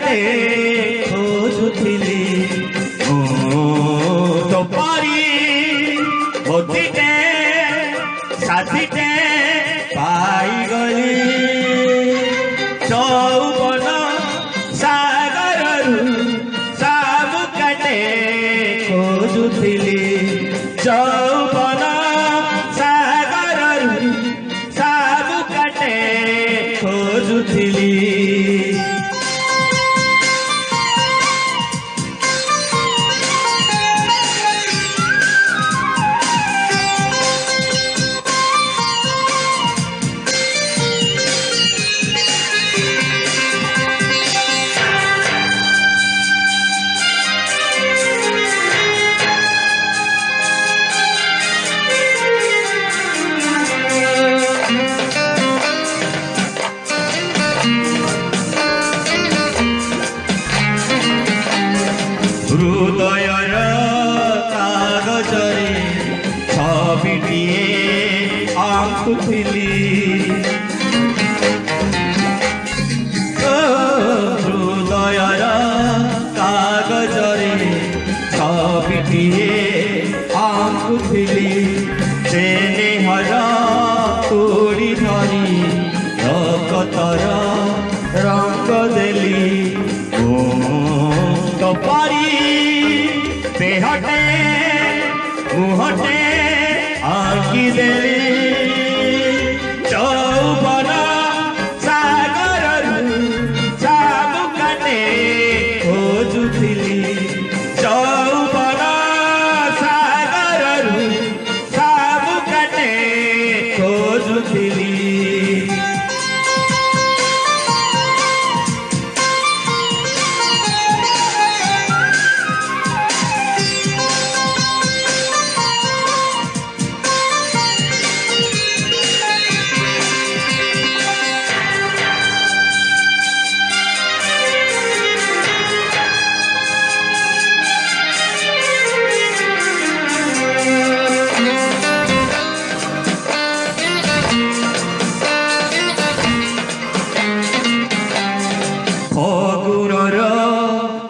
काटे खोजुथिली तो पारी मोतीटे साथीटे पाई गली चौबन सागर साबु काटे खोजुथिली चौबन सागर साबु काटे खोजुथिली हृदयर कागजरे छबिटिए आंकुथिली हृदयर कागजरे छबिटिए आंकुथिली स्नेहर तोड़ी धरी रकतर रंग देली तो पारी देहटे मुहटे आंकी देली चौबन सागर साबु काटे खोजुथिली चौबन सागर साबु काटे खोजुथिली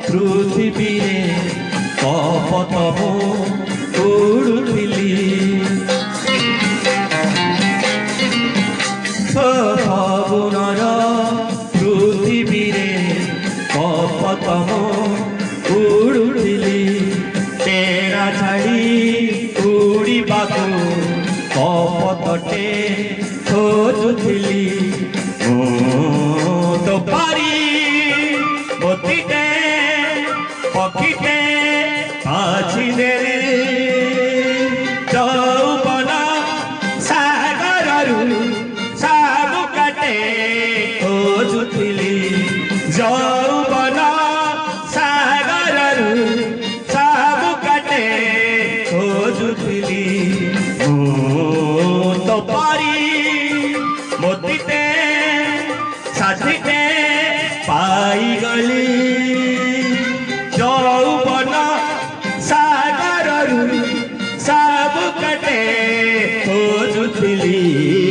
पृथ्वी कपतम उड़ुथिली फगुनर पृथ्वी कपतम उड़ुथिली तेरा छाड़ी उड़ीबाकू कपतटे खोजुथिली तो पारी मोतीटे पक्षीटे आछि देली चौबन सागर साबु काटे खोजुथिली चौबन सागर साबु काटे खोजुथिली तो पारी मोतीटे साथीटे पाई गली चौबन सागर साबु काटे खोजुथिली।